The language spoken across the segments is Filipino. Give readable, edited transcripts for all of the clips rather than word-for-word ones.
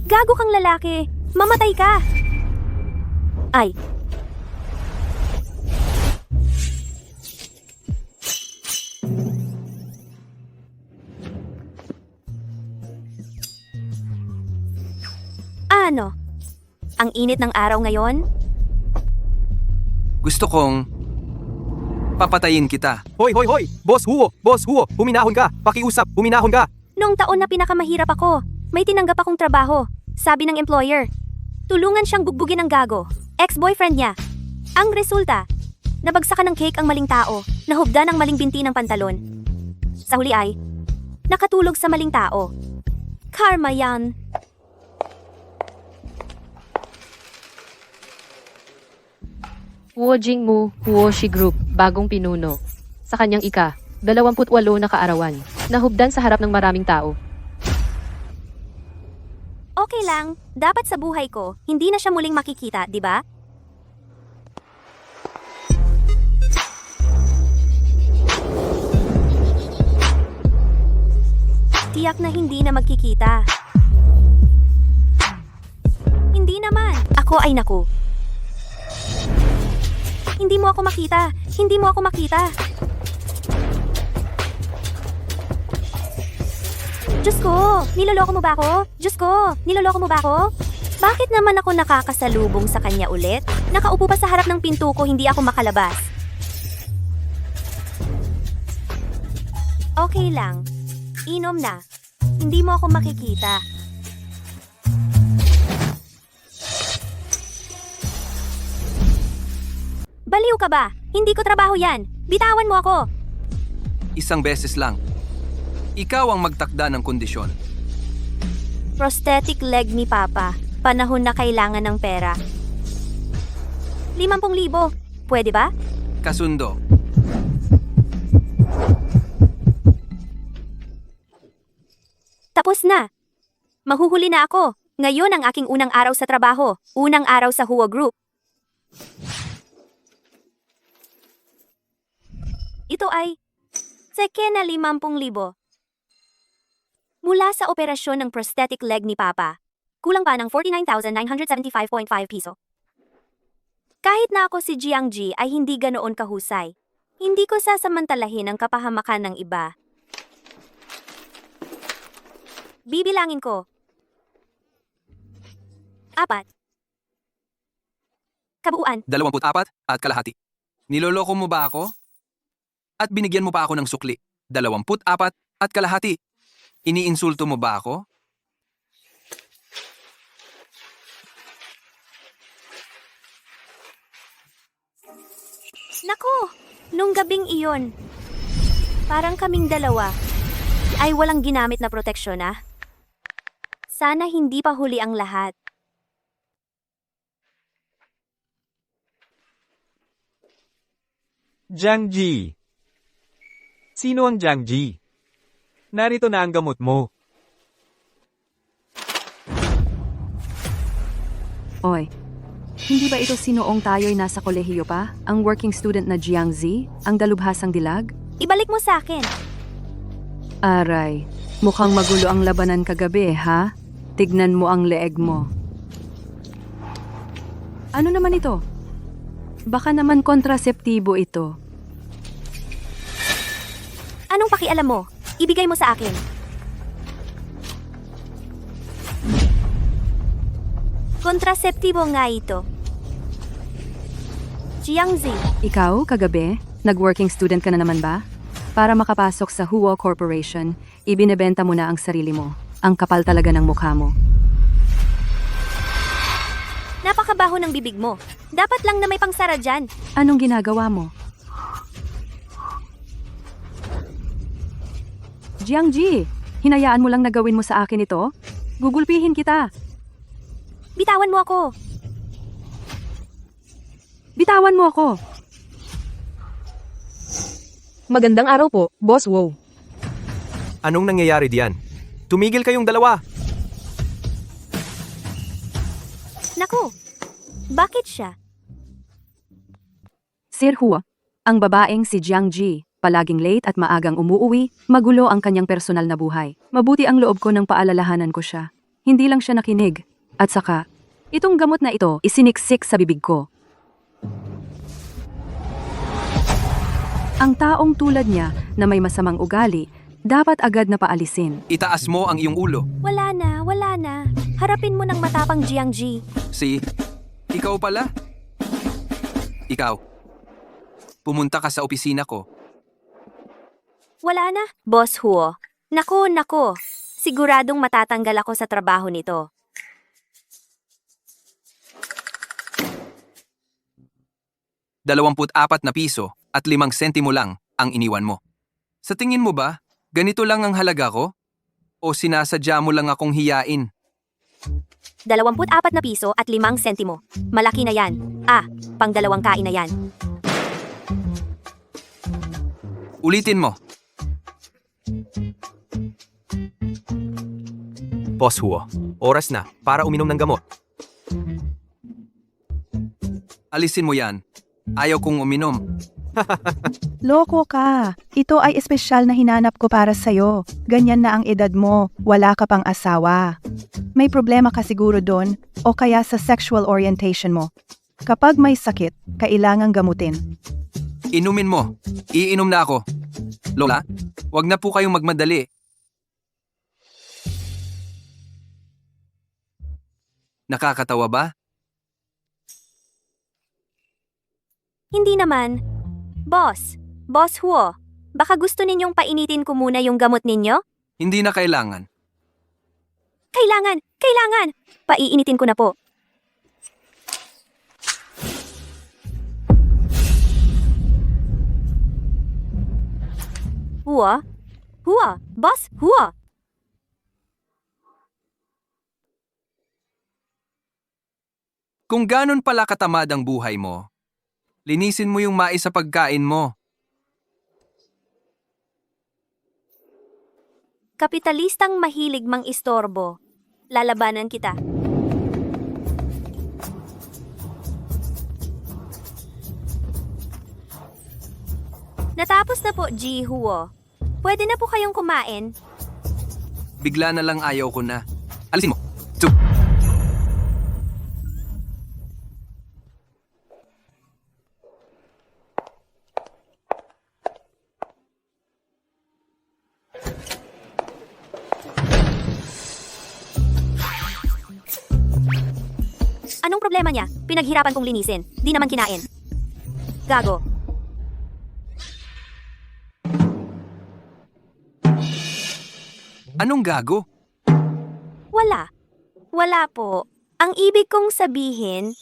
Gago kang lalaki! Mamatay ka! Ay. Ano? Ang init ng araw ngayon? Gusto kong papatayin kita. Hoy, hoy, hoy! Boss Huo! Boss Huo! Huminahon ka! Pakiusap! Huminahon ka! Noong taon na pinakamahirap ako, may tinanggap akong trabaho. Sabi ng employer. Tulungan siyang bugbugin ng gago. Ex-boyfriend niya. Ang resulta, nabagsakan ng cake ang maling tao, nahubda ng maling binti ng pantalon. Sa huli ay, nakatulog sa maling tao. Karma yan. Huo Jingmu, Huoshi Group, bagong pinuno. Sa kanyang 28 na kaarawan, nahubdan sa harap ng maraming tao. Okay lang, dapat sa buhay ko, hindi na siya muling makikita, di ba? Tiyak na hindi na magkikita. Hindi naman. Ako ay naku. Hindi mo ako makita. Hindi mo ako makita. Diyos ko, niloloko mo ba ako? Diyos ko, niloloko mo ba ako? Bakit naman ako nakakasalubong sa kanya ulit? Nakaupo pa sa harap ng pinto ko, hindi ako makalabas. Okay lang. Inom na. Hindi mo ako makikita. Baliw ka ba? Hindi ko trabaho yan. Bitawan mo ako. Isang beses lang. Ikaw ang magtakda ng kondisyon. Prosthetic leg ni Papa. Panahon na kailangan ng pera. 50,000. Pwede ba? Kasundo. Tapos na. Mahuhuli na ako. Ngayon ang aking unang araw sa trabaho. Unang araw sa Huo Group. Ito ay seke na 50,000. Mula sa operasyon ng prosthetic leg ni Papa, kulang pa ng 49,975.5 piso. Kahit na ako si Jiang Ji ay hindi ganoon kahusay. Hindi ko sasamantalahin ang kapahamakan ng iba. Bibilangin ko. 4. Kabuuan. 24 at kalahati. Niloloko mo ba ako? At binigyan mo pa ako ng sukli. 24 at kalahati. Iniinsulto mo ba ako? Naku! Nung gabing iyon, parang kaming dalawa ay walang ginamit na proteksyon ah. Sana hindi pa huli ang lahat. Jiang Ji! Sino ang Jiang Ji? Narito na ang gamot mo. Oy, hindi ba ito si noong tayo'y nasa kolehiyo pa? Ang working student na Jiang Zi? Ang dalubhasang dilag? Ibalik mo sa akin. Aray, mukhang magulo ang labanan kagabi, ha? Tignan mo ang leeg mo. Ano naman ito? Baka naman kontraseptibo ito. Anong pakialam mo? Ibigay mo sa akin. Kontraseptibo nga ito. Jiang Zi. Ikaw, kagabi, nag-working student ka na naman ba? Para makapasok sa Huo Corporation, ibinebenta mo na ang sarili mo. Ang kapal talaga ng mukha mo. Napakabaho ng bibig mo. Dapat lang na may pangsara dyan. Anong ginagawa mo? Jiang Ji, hinayaan mo lang na gawin mo sa akin ito? Gugulpihin kita. Bitawan mo ako. Bitawan mo ako. Magandang araw po, Boss Wow. Anong nangyayari diyan? Tumigil kayong dalawa! Naku, bakit siya? Sir Huo, ang babaeng si Jiang Ji, palaging late at maagang umuuwi, magulo ang kanyang personal na buhay. Mabuti ang loob ko nang paalalahanan ko siya. Hindi lang siya nakinig. At saka, itong gamot na ito isiniksik sa bibig ko. Ang taong tulad niya na may masamang ugali, dapat agad na paalisin. Itaas mo ang iyong ulo. Wala na, wala na. Harapin mo ng matapang Jiangji. Si, ikaw pala? Ikaw. Pumunta ka sa opisina ko. Wala na, Boss Huo. Nako. Siguradong matatanggal ako sa trabaho nito. ₱24 na piso at 5 sentimo lang ang iniwan mo. Sa tingin mo ba, ganito lang ang halaga ko? O sinasadya mo lang akong hiyain? 24 na piso at 5 sentimo. Malaki na yan. Pang 2 kain na yan. Ulitin mo. Boss Huo, oras na para uminom ng gamot. Alisin mo yan. Ayaw kong uminom. Loko ka. Ito ay espesyal na hinanap ko para sa'yo. Ganyan na ang edad mo, wala ka pang asawa. May problema ka siguro doon, o kaya sa sexual orientation mo. Kapag may sakit, kailangang gamutin. Inumin mo. Iinom na ako. Lola, wag na po kayong magmadali. Nakakatawa ba? Hindi naman. Boss Huo, baka gusto ninyong painitin ko muna yung gamot ninyo? Hindi na kailangan. Kailangan! Paiinitin ko na po. Huo, Boss Huo. Kung ganon pala katamad ang buhay mo, linisin mo yung mais sa pagkain mo. Kapitalistang mahilig mang istorbo. Lalabanan kita. Natapos na po, Ji Huo. Pwede na po kayong kumain. Bigla na lang ayaw ko na. Alisin mo. Tsu. Anong problema niya? Pinaghirapan kong linisin. Di naman kinain. Gago. Anong gago? Wala po. Ang ibig kong sabihin,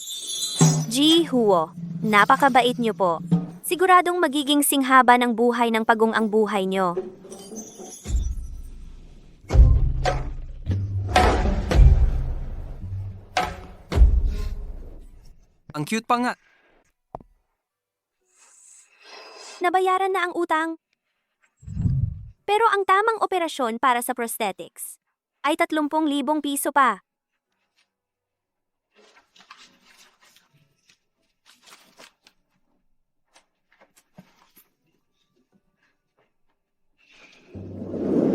Ji Huo, napakabait niyo po. Siguradong magiging singhaba ng buhay ng pagong ang buhay niyo. Ang cute pa nga. Nabayaran na ang utang. Pero ang tamang operasyon para sa prosthetics ay 30,000 piso pa.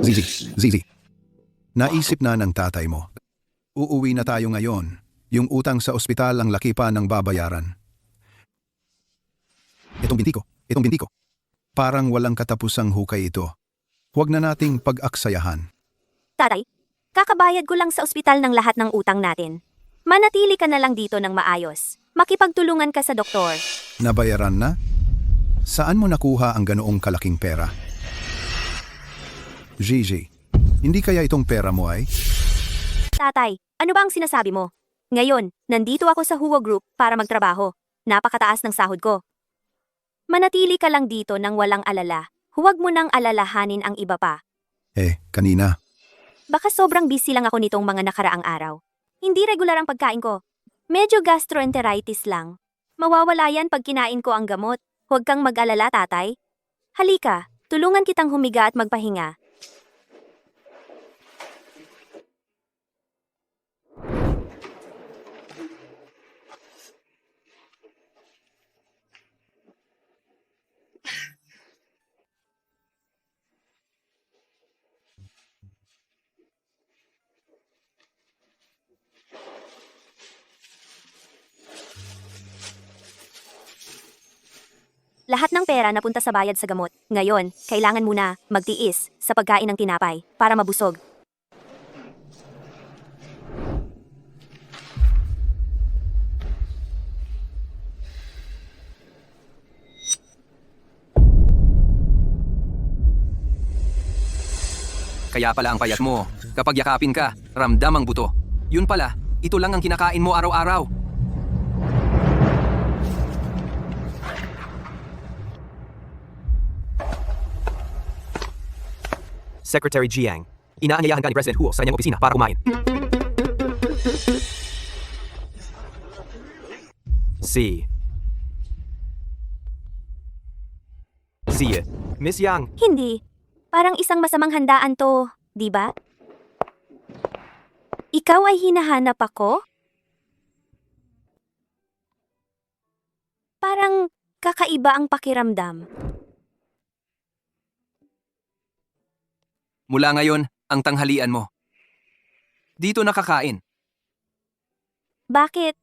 Zizi. Naisip na ng tatay mo. Uuwi na tayo ngayon. Yung utang sa ospital ang laki pa ng babayaran. Itong binti ko. Parang walang katapusang hukay ito. Huwag na nating pag-aksayahan. Tatay, kakabayad ko lang sa ospital ng lahat ng utang natin. Manatili ka na lang dito ng maayos. Makipagtulungan ka sa doktor. Nabayaran na? Saan mo nakuha ang ganoong kalaking pera? Gigi, hindi kaya itong pera mo ay? Tatay, ano ba ang sinasabi mo? Ngayon, nandito ako sa Huo Group para magtrabaho. Napakataas ng sahod ko. Manatili ka lang dito nang walang alala. Huwag mo nang alalahanin ang iba pa. Kanina. Baka sobrang busy lang ako nitong mga nakaraang araw. Hindi regular ang pagkain ko. Medyo gastroenteritis lang. Mawawala yan pag kinain ko ang gamot. Huwag kang mag-alala, tatay. Halika, tulungan kitang humiga at magpahinga. Lahat ng pera napunta sa bayad sa gamot. Ngayon, kailangan muna magtiis sa pagkain ng tinapay para mabusog. Kaya pala ang payat mo. Kapag yakapin ka, ramdam ang buto. Yun pala, ito lang ang kinakain mo araw-araw. Secretary Jiang, inaanyayahan ka ni President Huo sa kanyang opisina para kumain. Si Miss Yang, Hindi. Parang isang masamang handaan to, di ba? Ikaw ay hinahanap ako? Parang kakaiba ang pakiramdam. Mula ngayon, ang tanghalian mo. Dito nakakain. Bakit?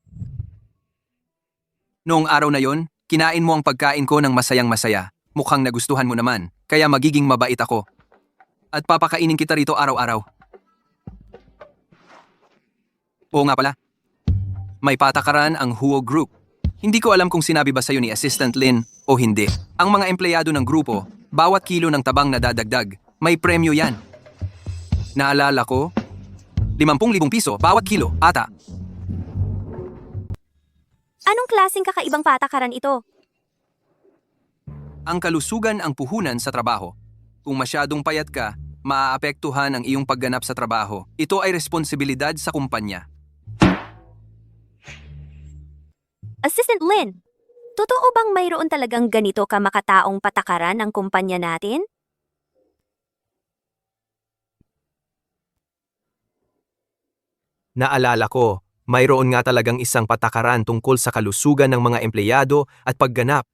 Noong araw na yon, kinain mo ang pagkain ko ng masayang masaya. Mukhang nagustuhan mo naman, kaya magiging mabait ako. At papakainin kita rito araw-araw. Oo nga pala. May patakaran ang Huo Group. Hindi ko alam kung sinabi ba sa'yo ni Assistant Lin o hindi. Ang mga empleyado ng grupo, bawat kilo ng tabang na dadagdag, may premyo yan. Naalala ko, 50,000 piso bawat kilo, ata. Anong klaseng kakaibang patakaran ito? Ang kalusugan ang puhunan sa trabaho. Kung masyadong payat ka, maaapektuhan ang iyong pagganap sa trabaho. Ito ay responsibilidad sa kumpanya. Assistant Lin, totoo bang mayroon talagang ganito kamakataong patakaran ng kumpanya natin? naalala ko, mayroon nga talagang isang patakaran tungkol sa kalusugan ng mga empleyado at pagganap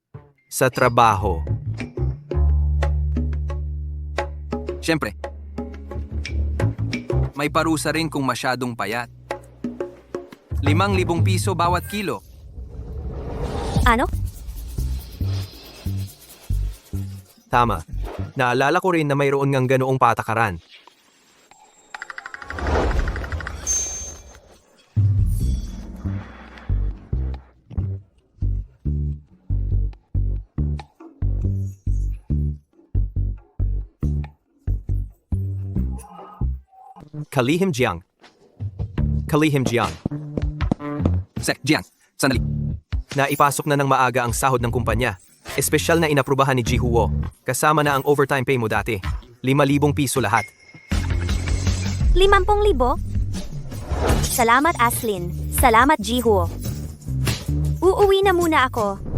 sa trabaho. Siyempre, may parusa rin kung masyadong payat. 5,000 piso bawat kilo. Ano? Tama. Naalala ko rin na mayroon ngang ganoong patakaran. Kalihim Jiang. Sek, Jiang, sandali. Naipasok na ng maaga ang sahod ng kumpanya. Espesyal na inaprubahan ni Ji Huo. Kasama na ang overtime pay mo dati. 5,000 piso lahat. 50,000? Salamat, Aslin. Salamat, Jihuo. Uuwi na muna ako.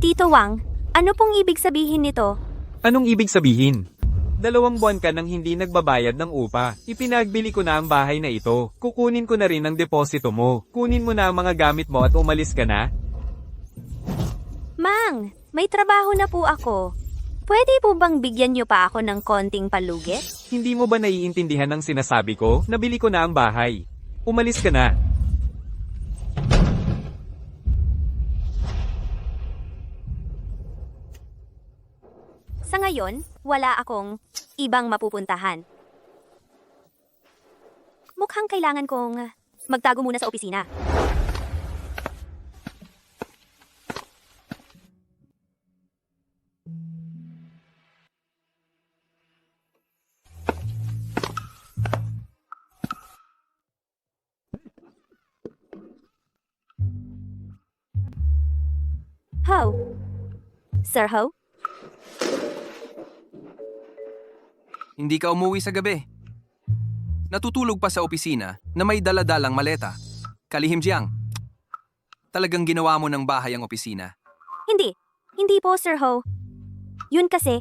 Tito Wang, ano pong ibig sabihin nito? Anong ibig sabihin? 2 buwan ka nang hindi nagbabayad ng upa. Ipinagbili ko na ang bahay na ito. Kukunin ko na rin ang deposito mo. Kunin mo na ang mga gamit mo at umalis ka na. Mang, may trabaho na po ako. Pwede po bang bigyan niyo pa ako ng konting palugit? Hindi mo ba naiintindihan ang sinasabi ko? Nabili ko na ang bahay. Umalis ka na. Sa ngayon, wala akong ibang mapupuntahan. Mukhang kailangan kong magtago muna sa opisina. Ho? Sir Ho? Hindi ka umuwi sa gabi. Natutulog pa sa opisina na may daladalang maleta. Kalihim Jiang, talagang ginawa mo ng bahay ang opisina. Hindi. Hindi po, Sir Ho. Yun kasi,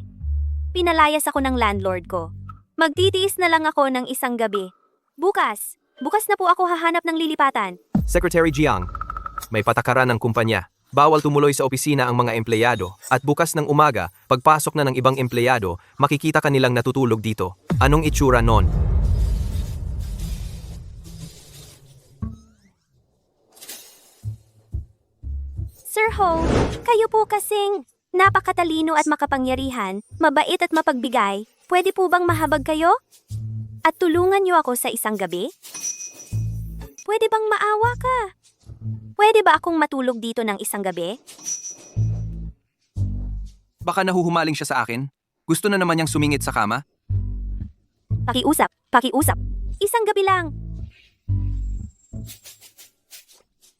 pinalayas ako ng landlord ko. Magtitiis na lang ako ng isang gabi. Bukas, Bukas na po ako hahanap ng lilipatan. Secretary Jiang, may patakaran ng kumpanya. Bawal tumuloy sa opisina ang mga empleyado at bukas ng umaga, pagpasok na ng ibang empleyado, makikita ka nilang natutulog dito. Anong itsura nun? Sir Ho, kayo po kasing napakatalino at makapangyarihan, mabait at mapagbigay. Pwede po bang mahabag kayo? At tulungan niyo ako sa isang gabi? Pwede bang maawa ka? Pwede ba akong matulog dito ng isang gabi? Baka nahuhumaling siya sa akin? Gusto na naman niyang sumingit sa kama? Pakiusap, pakiusap. Isang gabi lang.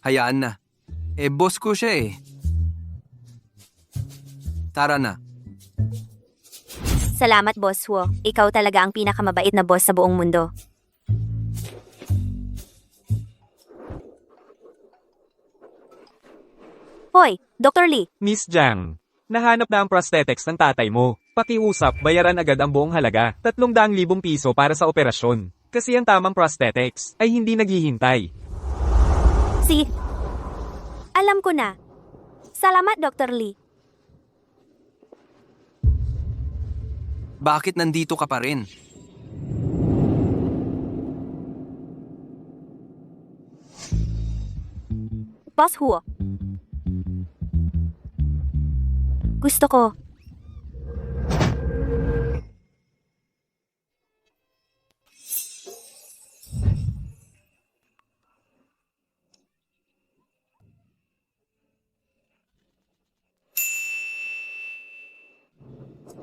Hayaan na. Boss ko siya eh. Tara na. Salamat, Boss Huo. Ikaw talaga ang pinakamabait na boss sa buong mundo. Hoy, Dr. Lee. Miss Jiang, nahanap na ang prosthetics ng tatay mo. Pakiusap, bayaran agad ang buong halaga, 300,000 piso para sa operasyon. Kasi ang tamang prosthetics ay hindi naghihintay. Alam ko na. Salamat, Dr. Lee. Bakit nandito ka pa rin? Boss Huo. Gusto ko.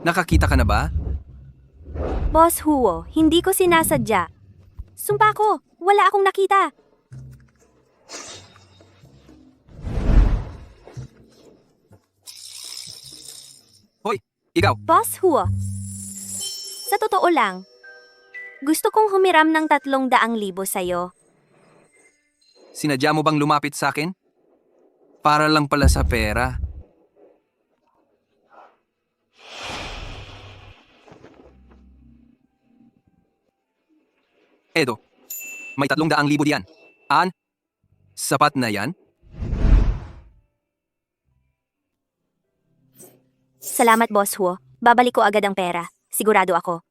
Nakakita ka na ba? Boss Huo, hindi ko sinasadya. Sumpa ko, wala akong nakita. Hoy, ikaw! Boss Huo. Sa totoo lang, gusto kong humiram ng 300,000 sa'yo. Sinadya mo bang lumapit sa akin? Para lang pala sa pera. Edo, may 300,000 diyan. Sapat na yan? Salamat, Boss Huo. Babalik ko agad ang pera. Sigurado ako.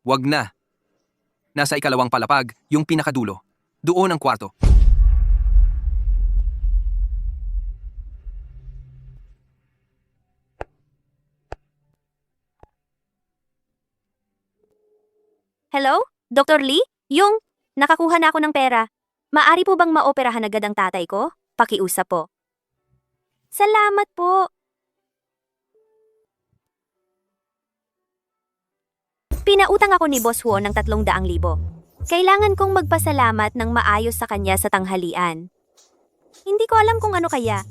Wag na. Nasa ikalawang palapag, yung pinakadulo. Doon ang kwarto. Hello? Dr. Lee? Nakakuha na ako ng pera. Maari po bang maoperahan agad ang tatay ko? Pakiusap po. Salamat po. Pinautang ako ni Boss Huo ng 300,000. Kailangan kong magpasalamat ng maayos sa kanya sa tanghalian. Hindi ko alam kung ano kaya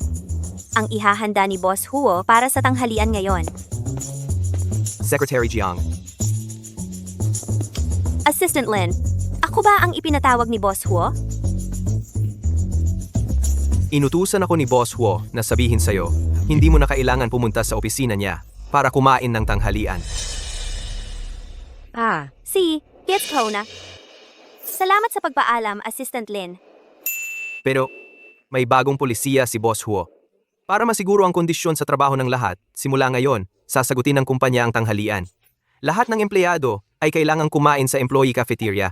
ang ihahanda ni Boss Huo para sa tanghalian ngayon. Secretary Jiang, Assistant Lin, ako ba ang ipinatawag ni Boss Huo? inutusan ako ni Boss Huo na sabihin sa'yo, hindi mo na kailangan pumunta sa opisina niya para kumain ng tanghalian. Gets ko na. Salamat sa pagpaalam, Assistant Lin. Pero may bagong polisiya si Boss Huo. Para masiguro ang kondisyon sa trabaho ng lahat, simula ngayon, sasagutin ng kumpanya ang tanghalian. Lahat ng empleyado ay kailangang kumain sa employee cafeteria.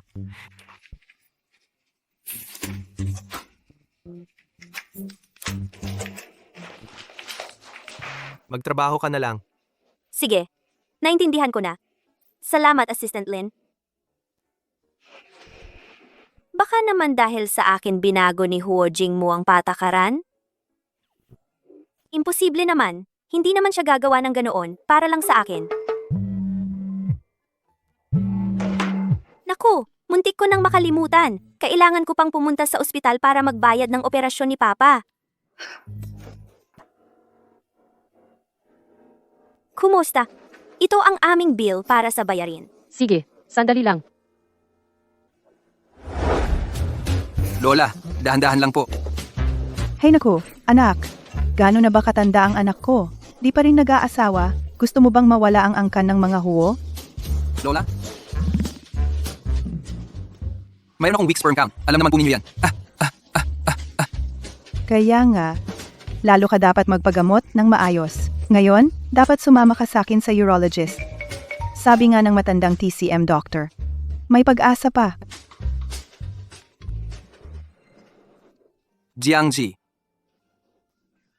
Magtrabaho ka na lang. Sige, naintindihan ko na. Salamat, Assistant Lin. Baka naman dahil sa akin binago ni Huo Jingmo ang patakaran? Imposible naman. Hindi naman siya gagawa ng ganoon para lang sa akin. Naku, muntik ko nang makalimutan. Kailangan ko pang pumunta sa ospital para magbayad ng operasyon ni Papa. Kumusta? Ito ang aming bill para sa bayarin. Sige, sandali lang. Lola, dahan-dahan lang po. Hay naku, anak. Gaano na ba katanda ang anak ko? Di pa rin nag-aasawa? Gusto mo bang mawala ang angkan ng mga huwo? Lola? Mayroon akong weak sperm count. Alam naman po ninyo yan. Kaya nga, lalo ka dapat magpagamot ng maayos. Ngayon, dapat sumama ka sa akin sa urologist. Sabi nga ng matandang TCM doctor. May pag-asa pa. Jiangji.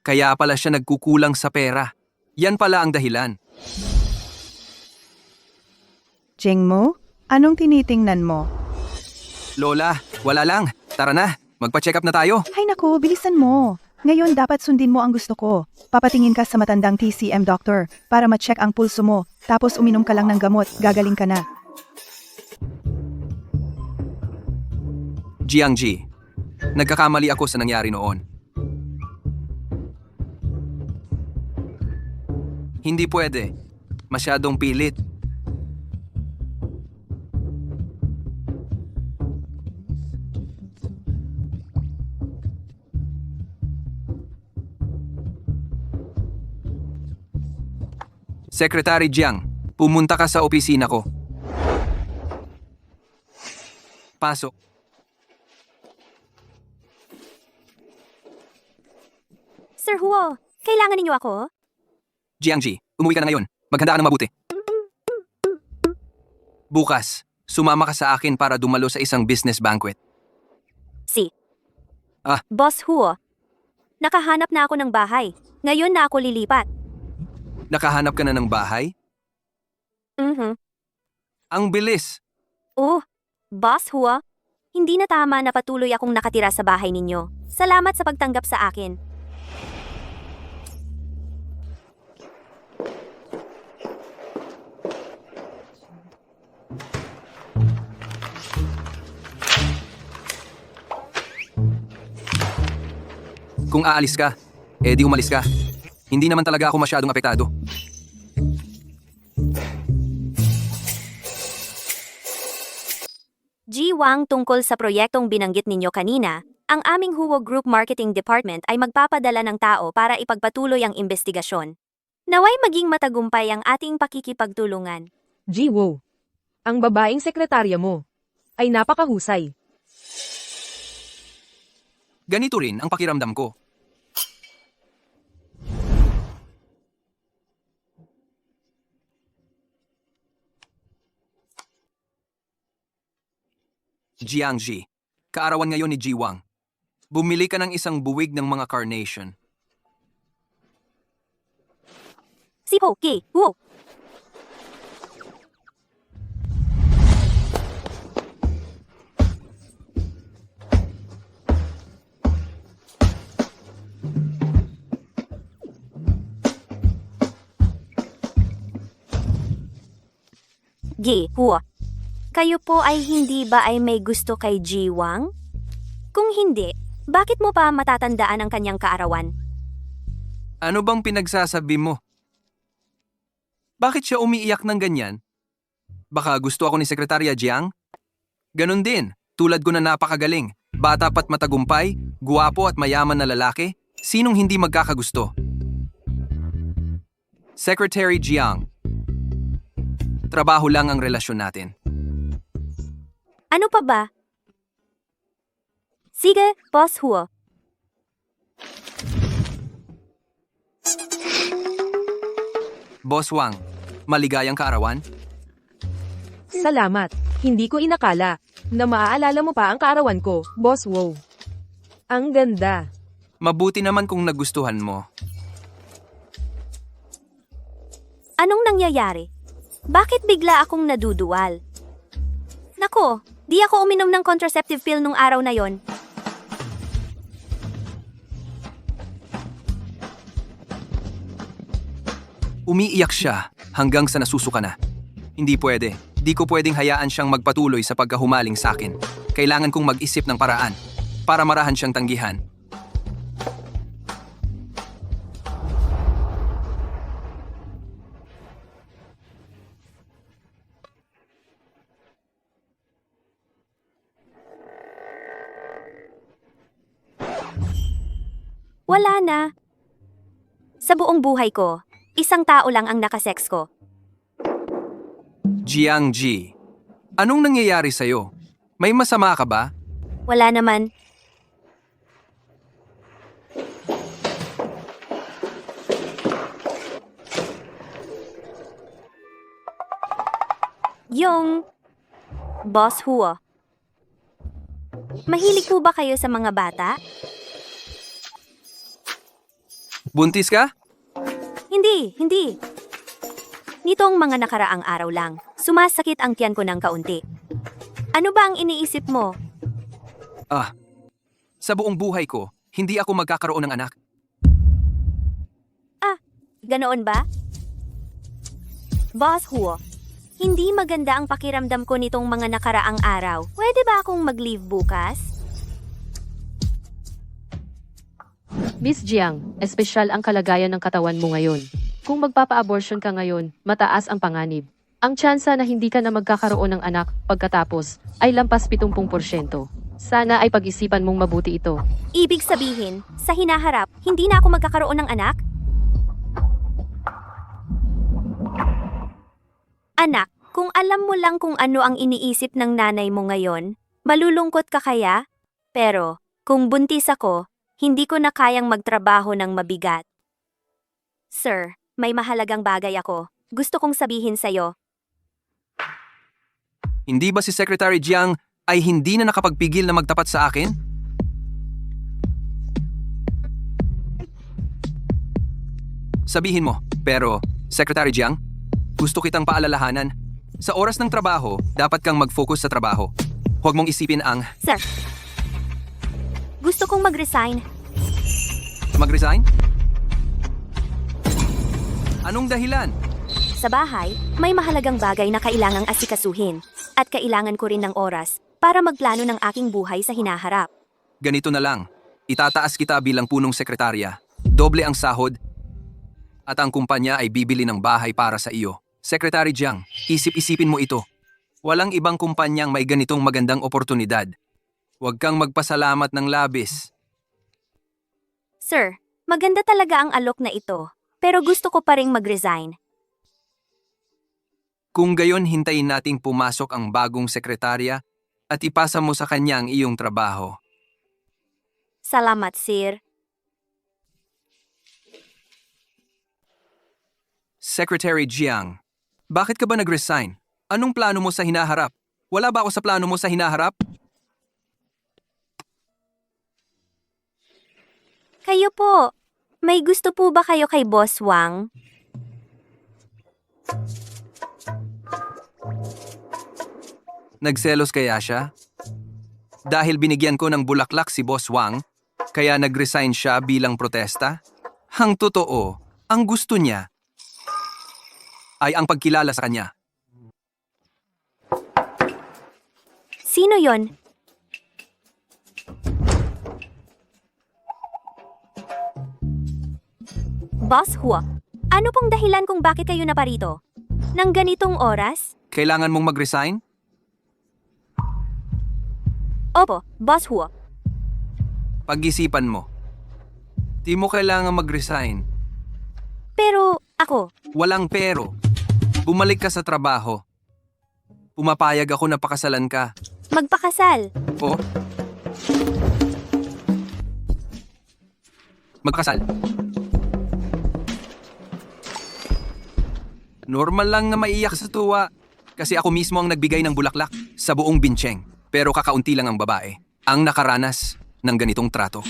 Kaya pala siya nagkukulang sa pera. Yan pala ang dahilan. Jingmo, anong tinitingnan mo? Lola, wala lang. Tara na, magpa-check up na tayo. Hay naku, bilisan mo. Ngayon dapat sundin mo ang gusto ko. Papatingin ka sa matandang TCM doctor para ma-check ang pulso mo. Tapos uminom ka lang ng gamot, gagaling ka na. Jiangji, nagkakamali ako sa nangyari noon. Hindi pwede. Masyadong pilit. Secretary Jiang, pumunta ka sa opisina ko. Pasok. Sir Huo, kailangan ninyo ako? Jiangji, umuwi ka na ngayon. Maghanda ka ng mabuti. Bukas, sumama ka sa akin para dumalo sa isang business banquet. Boss Huo, nakahanap na ako ng bahay. Ngayon na ako lilipat. Nakahanap ka na ng bahay? Ang bilis. Boss Huo, hindi na tama na patuloy akong nakatira sa bahay ninyo. Salamat sa pagtanggap sa akin. Kung aalis ka, di umalis ka. Hindi naman talaga ako masyadong apektado. Ji Wang, tungkol sa proyektong binanggit ninyo kanina, ang aming Huo Group Marketing Department ay magpapadala ng tao para ipagpatuloy ang investigasyon. Naway maging matagumpay ang ating pakikipagtulungan. Jiwo, ang babaeng sekretarya mo ay napakahusay. Ganito rin ang pakiramdam ko. Jiangji, kaarawan ngayon ni Ji Wang. Bumili ka ng isang buwig ng mga carnation. Si Ho Ki Huo. Gi Huo. Kayo po ay hindi ba ay may gusto kay Ji Wang? Kung hindi, bakit mo pa matatandaan ang kanyang kaarawan? Ano bang pinagsasabi mo? Bakit siya umiiyak ng ganyan? Baka gusto ako ni Sekretarya Jiang? Ganon din, tulad ko na napakagaling, bata pa't matagumpay, guwapo at mayaman na lalaki, sinong hindi magkakagusto? Secretary Jiang, trabaho lang ang relasyon natin. Ano pa ba? Sige, Boss Huo. Boss Wang, maligayang kaarawan? Salamat. Hindi ko inakala na maaalala mo pa ang kaarawan ko, Boss Wow. Ang ganda. Mabuti naman kung nagustuhan mo. Anong nangyayari? Bakit bigla akong naduduwal? Nako, di ako uminom ng contraceptive pill nung araw na yon. Umiiyak siya hanggang sa nasusuka na. Hindi pwede. Di ko pwedeng hayaan siyang magpatuloy sa pagkahumaling sa akin. Kailangan kong mag-isip ng paraan para marahan siyang tanggihan. Wala na. Sa buong buhay ko, isang tao lang ang nakasex ko. Jiangji, anong nangyayari sa'yo? May masama ka ba? Wala naman. Yung Boss Huo. Mahilig po ba kayo sa mga bata? Buntis ka? Hindi. Nitong mga nakaraang araw lang, sumasakit ang tiyan ko ng kaunti. Ano ba ang iniisip mo? Sa buong buhay ko, hindi ako magkakaroon ng anak. Ganoon ba? Boss Huo, hindi maganda ang pakiramdam ko nitong mga nakaraang araw. Pwede ba akong mag-leave bukas? Miss Jiang, espesyal ang kalagayan ng katawan mo ngayon. Kung magpapa-abortion ka ngayon, mataas ang panganib. Ang tsansa na hindi ka na magkakaroon ng anak pagkatapos ay lampas 70%. Sana ay pag-isipan mong mabuti ito. Ibig sabihin, sa hinaharap, hindi na ako magkakaroon ng anak? Anak, kung alam mo lang kung ano ang iniisip ng nanay mo ngayon, malulungkot ka kaya? Pero, kung buntis ako, hindi ko na kayang magtrabaho ng mabigat. Sir, may mahalagang bagay ako. Gusto kong sabihin sa'yo. Hindi ba si Secretary Jiang ay hindi na nakapagpigil na magtapat sa akin? Sabihin mo, pero, Secretary Jiang, gusto kitang paalalahanan. Sa oras ng trabaho, dapat kang mag-focus sa trabaho. Huwag mong isipin ang Sir, gusto kong mag-resign. mag-resign? Anong dahilan? Sa bahay, may mahalagang bagay na kailangang asikasuhin. At kailangan ko rin ng oras para magplano ng aking buhay sa hinaharap. Ganito na lang. Itataas kita bilang punong sekretarya. Doble ang sahod. At ang kumpanya ay bibili ng bahay para sa iyo. Secretary Jiang, isip-isipin mo ito. Walang ibang kumpanyang may ganitong magandang oportunidad. Huwag kang magpasalamat ng labis. Sir, maganda talaga ang alok na ito. Pero gusto ko pa ring mag-resign. Kung gayon, hintayin nating pumasok ang bagong sekretarya at ipasa mo sa kanya ang iyong trabaho. Salamat, sir. Secretary Jiang, bakit ka ba nag-resign? Anong plano mo sa hinaharap? Wala ba ako sa plano mo sa hinaharap? Kayo po, may gusto po ba kayo kay Boss Wang? Nagselos kaya siya? Dahil binigyan ko ng bulaklak si Boss Wang, kaya nag-resign siya bilang protesta? Ang totoo, ang gusto niya ay ang pagkilala sa kanya. Sino yon? Boss Huo, ano pong dahilan kung bakit kayo naparito? Nang ganitong oras? Kailangan mong mag-resign? Opo, Boss Huo. Pag-isipan mo. Di mo kailangan mag-resign. Pero ako, Walang pero. Bumalik ka sa trabaho. Pumapayag ako na pakasalan ka. magpakasal. O? Magpakasal. Normal lang na maiyak sa tuwa. Kasi ako mismo ang nagbigay ng bulaklak sa buong Bincheng. Pero kakaunti lang ang babae ang nakaranas ng ganitong trato.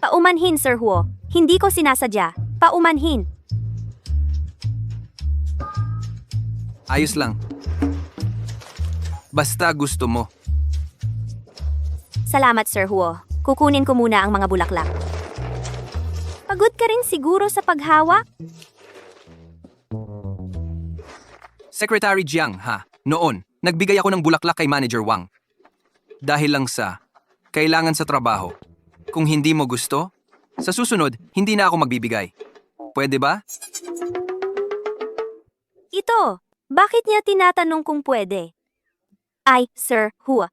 Paumanhin, Sir Huo. Hindi ko sinasadya. Paumanhin. Ayos lang. Basta gusto mo. Salamat, Sir Huo. Kukunin ko muna ang mga bulaklak. Pagod ka rin siguro sa paghawak? Secretary Jiang, ha? Noon, nagbigay ako ng bulaklak kay Manager Wang. Dahil lang sa kailangan sa trabaho. Kung hindi mo gusto, sa susunod, hindi na ako magbibigay. Pwede ba? Ito, bakit niya tinatanong kung pwede? Ay, Sir Huo.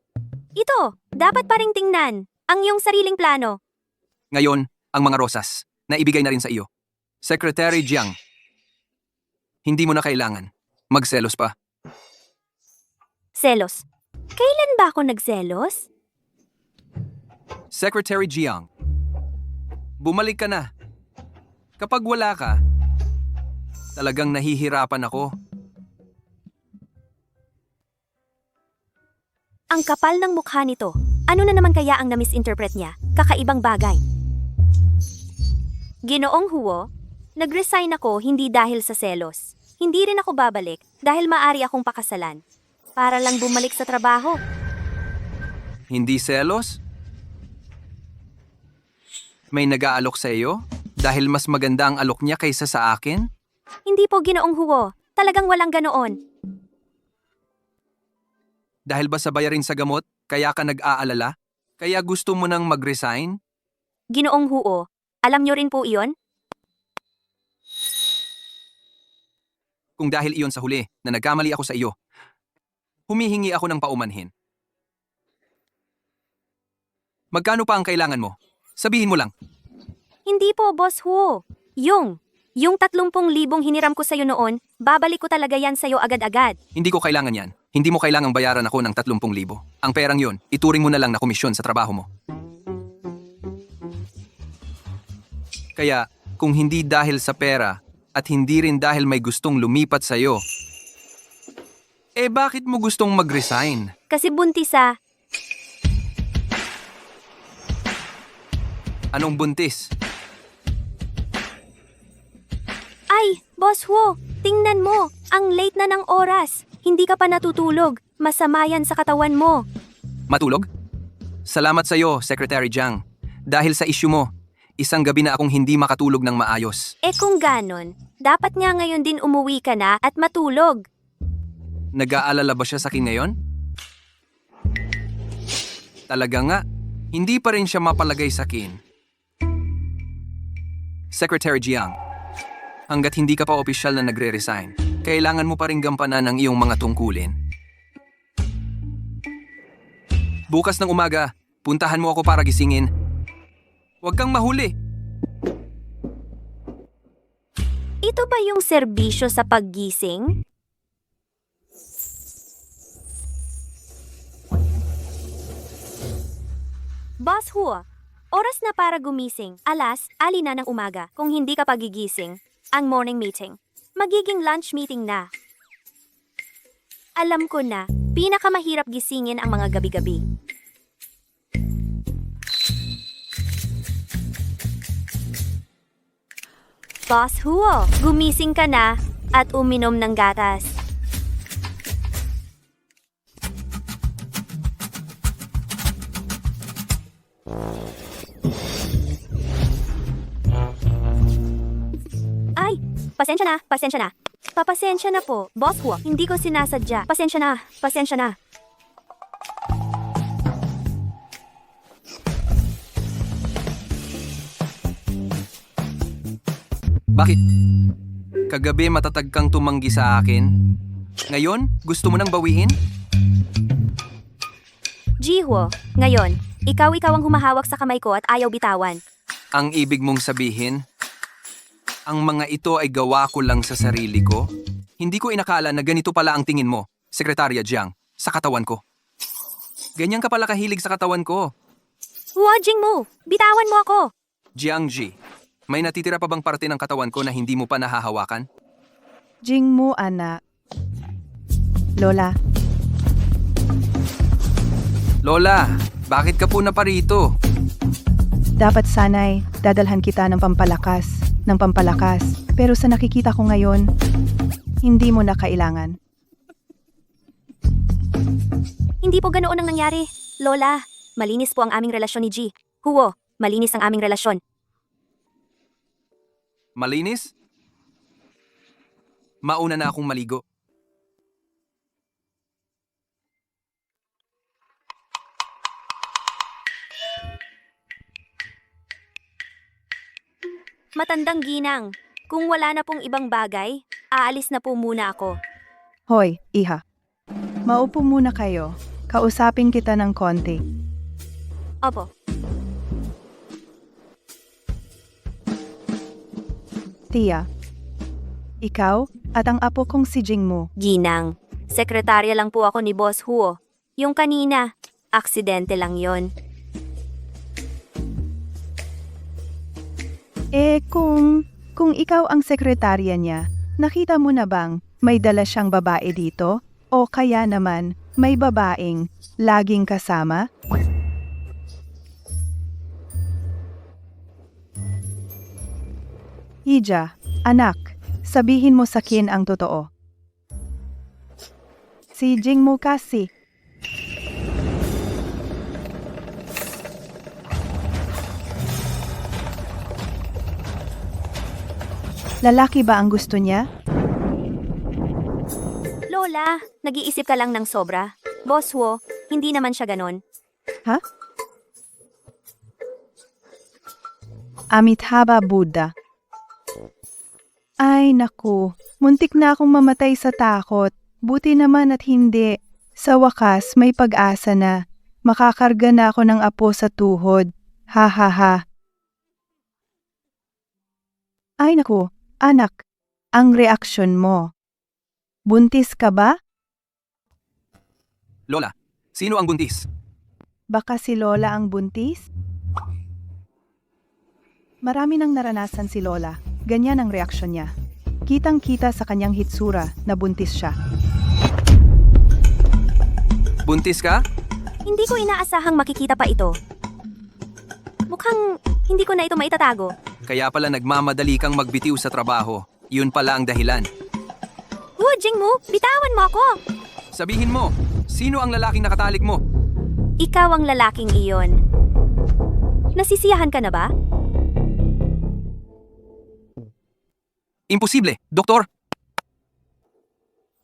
Ito, dapat pa ring tingnan ang iyong sariling plano. Ngayon, ang mga rosas, naibigay na rin sa iyo. Secretary Jiang, hindi mo na kailangan. Magselos pa. Selos. Kailan ba ako nagselos? Secretary Jiang, bumalik ka na. Kapag wala ka, talagang nahihirapan ako. Ang kapal ng mukha nito. Ano na naman kaya ang na-misinterpret niya? Kakaibang bagay. Ginoong Huo, nag-resign ako hindi dahil sa selos. Hindi rin ako babalik dahil maari akong pakasalan. Para lang bumalik sa trabaho. Hindi selos? May nag-aalok sa iyo? Dahil mas maganda ang alok niya kaysa sa akin? Hindi po Ginoong Huo. Talagang walang ganoon. Dahil ba sa bayarin sa gamot, kaya ka nag-aalala? Kaya gusto mo nang mag-resign? Ginoong Huo, alam niyo rin po iyon? Kung dahil iyon sa huli na nagkamali ako sa iyo, humihingi ako ng paumanhin. Magkano pa ang kailangan mo? Sabihin mo lang. Hindi po, Boss Huo. Yung 30,000 hiniram ko sa'yo noon, babalik ko talaga yan sa'yo agad-agad. Hindi ko kailangan yan. Hindi mo kailangang bayaran ako ng 30,000. Ang perang yon, ituring mo na lang na komisyon sa trabaho mo. Kaya, kung hindi dahil sa pera at hindi rin dahil may gustong lumipat sa'yo, bakit mo gustong mag-resign? Kasi buntis ah. Anong buntis? Ay, Boss Huo, tingnan mo. Ang late na ng oras. Hindi ka pa natutulog. Masama yan sa katawan mo. Matulog? Salamat sa iyo, Secretary Jiang. Dahil sa issue mo, isang gabi na akong hindi makatulog ng maayos. Kung ganon, dapat nga ngayon din umuwi ka na at matulog. Nag-aalala ba siya sa akin ngayon? Talaga nga, hindi pa rin siya mapalagay sa akin. Secretary Jiang, hanggat hindi ka pa opisyal na nagre-resign, kailangan mo pa rin gampanan ang iyong mga tungkulin. Bukas ng umaga, puntahan mo ako para gisingin. Huwag kang mahuli. Ito ba yung serbisyo sa paggising? Boss Huo, oras na para gumising. Ali na ng umaga. Kung hindi ka pagigising, ang morning meeting. Magiging lunch meeting na. Alam ko na, pinakamahirap gisingin ang mga gabi-gabi. Boss Huo, gumising ka na at uminom ng gatas. Ay, pasensya na. Papasensya na po. Boss Huo, hindi ko sinasadya. Pasensya na. Bakit? Kagabi matatag kang tumanggi sa akin. Ngayon, gusto mo nang bawiin? Jihuo, ngayon, ikaw ang humahawak sa kamay ko at ayaw bitawan. Ang ibig mong sabihin, ang mga ito ay gawa ko lang sa sarili ko? Hindi ko inakala na ganito pala ang tingin mo, Sekretarya Jiang, sa katawan ko. Ganyan ka pala kahilig sa katawan ko. Huajing mo! Bitawan mo ako! Jiang Ji, may natitira pa bang parte ng katawan ko na hindi mo pa nahahawakan? Jing mo, anak. Lola, Lola, bakit ka po na parito? dapat sanay dadalhan kita ng pampalakas. Pero sa nakikita ko ngayon, hindi mo na kailangan. Hindi po ganoon ang nangyari. Lola, malinis po ang aming relasyon ni Ji. Huo, malinis ang aming relasyon. Malinis? Mauna na akong maligo. Matandang ginang, kung wala na pong ibang bagay, aalis na po muna ako. Hoy, iha. Maupo muna kayo. Kausapin kita ng konti. Opo. Tia. Ikaw at ang apo kong si Jingmu. Ginang, sekretarya lang po ako ni Boss Huo. Yung kanina, aksidente lang yon. Kung ikaw ang sekretarya niya, nakita mo na bang may dala siyang babae dito? O kaya naman, may babaeng laging kasama? Ija, anak, sabihin mo sa kin ang totoo. Si Jingmu kasi. Lalaki ba ang gusto niya? Lola, nag-iisip ka lang ng sobra. Boss Huo, hindi naman siya ganon. Ha? Amitabha Buddha. Ay naku, muntik na akong mamatay sa takot. Buti naman at hindi. Sa wakas, may pag-asa na. Makakarga na ako ng apo sa tuhod. Ha ha ha. Ay naku, anak, ang reaksyon mo. Buntis ka ba? Lola, sino ang buntis? Baka si Lola ang buntis? Marami nang naranasan si Lola. Ganyan ang reaksyon niya. Kitang-kita sa kanyang hitsura na buntis siya. Buntis ka? Hindi ko inaasahang makikita pa ito. Mukhang hindi ko na ito maitatago. Kaya pala nagmamadali kang magbitiw sa trabaho. Yun pala ang dahilan. Huo Jingmu, bitawan mo ako! Sabihin mo, sino ang lalaking nakatalik mo? Ikaw ang lalaking iyon. Nasisiyahan ka na ba? Imposible, doktor!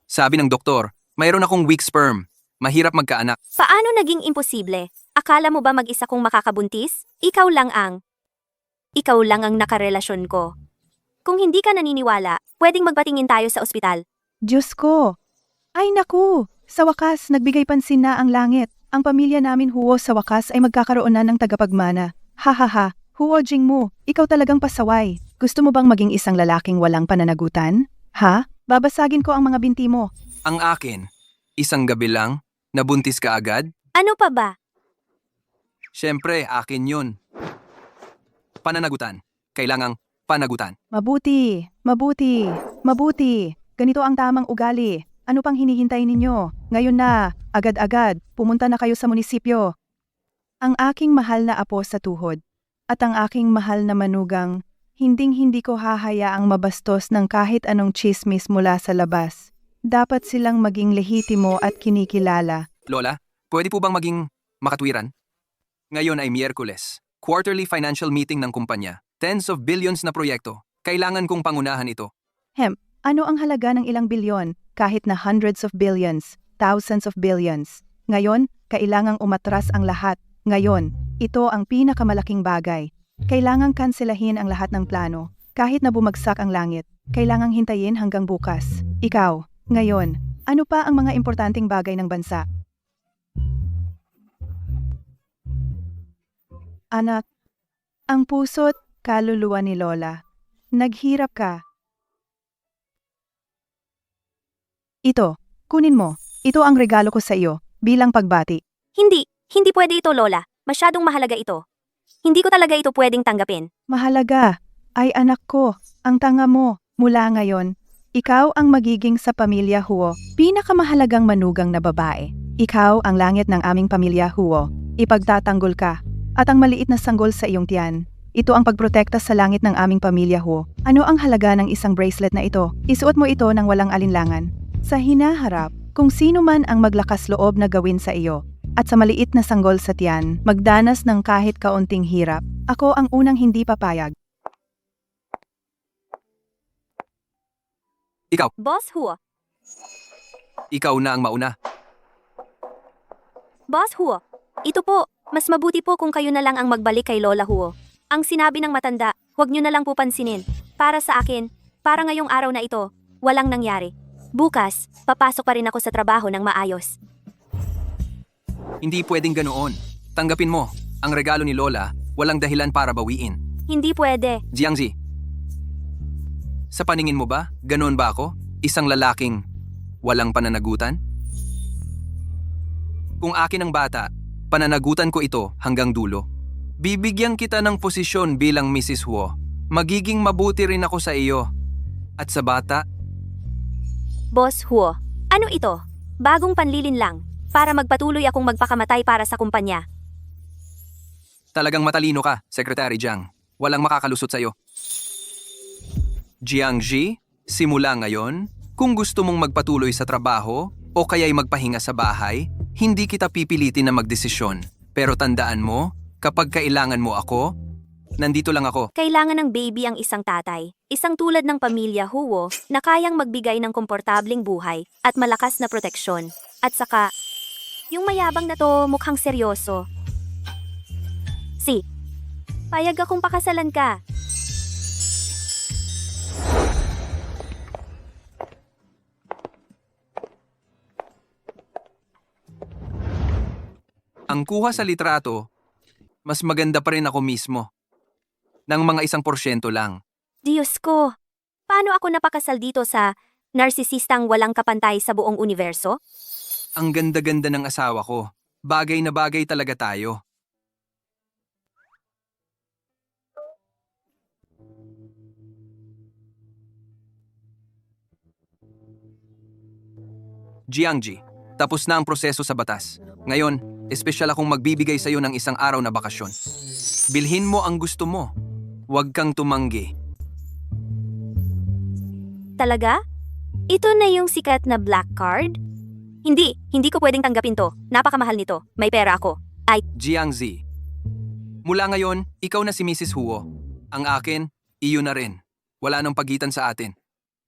Sabi ng doktor, mayroon akong weak sperm. Mahirap magkaanak. Paano naging imposible? Akala mo ba mag-isa kong makakabuntis? Ikaw lang ang nakarelasyon ko. Kung hindi ka naniniwala, pwedeng magpatingin tayo sa ospital. Diyos ko! Ay naku! Sa wakas, nagbigay pansin na ang langit. Ang pamilya namin Huo sa wakas ay magkakaroon na ng tagapagmana. Ha ha ha! Huo Jingmu, ikaw talagang pasaway. Gusto mo bang maging isang lalaking walang pananagutan? Ha? Babasagin ko ang mga binti mo. Ang akin, isang gabi lang, nabuntis ka agad? Ano pa ba? Siyempre, akin yun. Pananagutan. Kailangang panagutan. Mabuti, mabuti, mabuti. Ganito ang tamang ugali. Ano pang hinihintay ninyo? Ngayon na, agad-agad, pumunta na kayo sa munisipyo. Ang aking mahal na apo sa tuhod, at ang aking mahal na manugang, hinding-hindi ko hahayaang mabastos ng kahit anong chismis mula sa labas. Dapat silang maging lehitimo at kinikilala. Lola, pwede po bang maging makatwiran? Ngayon ay Miyerkules. Quarterly financial meeting ng kumpanya. Tens of billions na proyekto. Kailangan kong pangunahan ito. Ano ang halaga ng ilang bilyon? Kahit na hundreds of billions, thousands of billions. Ngayon, kailangang umatras ang lahat. Ngayon, ito ang pinakamalaking bagay. Kailangang kanselahin ang lahat ng plano. Kahit na bumagsak ang langit, kailangang hintayin hanggang bukas. Ikaw, ngayon, ano pa ang mga importanteng bagay ng bansa? Anak, ang puso't kaluluwa ni Lola. Naghirap ka. Ito, kunin mo. Ito ang regalo ko sa iyo, bilang pagbati. Hindi pwede ito, Lola. Masyadong mahalaga ito. Hindi ko talaga ito pwedeng tanggapin. Mahalaga. Ay anak ko, ang tanga mo. Mula ngayon, ikaw ang magiging sa pamilya Huo. Pinakamahalagang manugang na babae. Ikaw ang langit ng aming pamilya Huo. Ipagtatanggol ka. At ang maliit na sanggol sa iyong tiyan. Ito ang pagprotekta sa langit ng aming pamilya Huo. Ano ang halaga ng isang bracelet na ito? Isuot mo ito ng walang alinlangan. Sa hinaharap, kung sino man ang maglakas loob na gawin sa iyo, at sa maliit na sanggol sa tiyan, magdanas ng kahit kaunting hirap, ako ang unang hindi papayag. Ikaw, Boss Huo, ikaw na ang mauna. Boss Huo, ito po, mas mabuti po kung kayo na lang ang magbalik kay Lola Huo. Ang sinabi ng matanda, huwag nyo na lang po pansinin. Para sa akin, para ngayong araw na ito, walang nangyari. Bukas, papasok pa rin ako sa trabaho ng maayos. Hindi pwedeng ganoon. Tanggapin mo, ang regalo ni Lola, walang dahilan para bawiin. Hindi pwede. Jiangzi, Sa paningin mo ba, ganoon ba ako? Isang lalaking walang pananagutan? Kung akin ang bata, pananagutan ko ito hanggang dulo. Bibigyan kita ng posisyon bilang Mrs. Huo. Magiging mabuti rin ako sa iyo. At sa bata, Boss Huo, ano ito? Bagong panlilin lang, para magpatuloy akong magpakamatay para sa kumpanya. talagang matalino ka, Secretary Jiang. Walang makakalusot sa iyo. Jiangji, simula ngayon, kung gusto mong magpatuloy sa trabaho o kaya'y magpahinga sa bahay, hindi kita pipilitin na magdesisyon. Pero tandaan mo, kapag kailangan mo ako, nandito lang ako. Kailangan ng baby ang isang tatay, isang tulad ng pamilya Huo na kayang magbigay ng komportabling buhay at malakas na proteksyon. At saka, yung mayabang na to mukhang seryoso. Payag akong pakasalan ka. Ang kuha sa litrato, mas maganda pa rin ako mismo. Ng mga 1% lang. Diyos ko, paano ako napakasal dito sa narsisistang walang kapantay sa buong universo? Ang ganda-ganda ng asawa ko. Bagay na bagay talaga tayo. Jiangji, tapos na ang proseso sa batas. Ngayon, espesyal akong magbibigay sa iyo ng isang araw na bakasyon. Bilhin mo ang gusto mo. Huwag kang tumanggi. Talaga? Ito na yung sikat na black card? Hindi ko pwedeng tanggapin to. Napakamahal nito. May pera ako. Jiangzi, mula ngayon, ikaw na si Mrs. Huo. Ang akin, iyo na rin. Wala nang pagitan sa atin.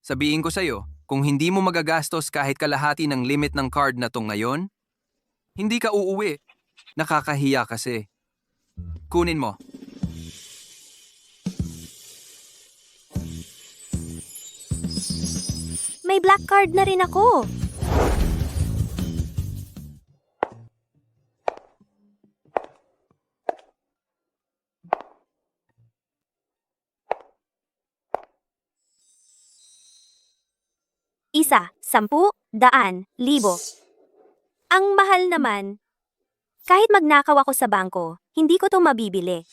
Sabihin ko sa'yo, kung hindi mo magagastos kahit kalahati ng limit ng card na to ngayon, hindi ka uuwi. Nakakahiya kasi. Kunin mo. May black card na rin ako. Isa, 10, 100, 1,000. Ang mahal naman. Kahit magnakaw ako sa bangko, hindi ko to mabibili.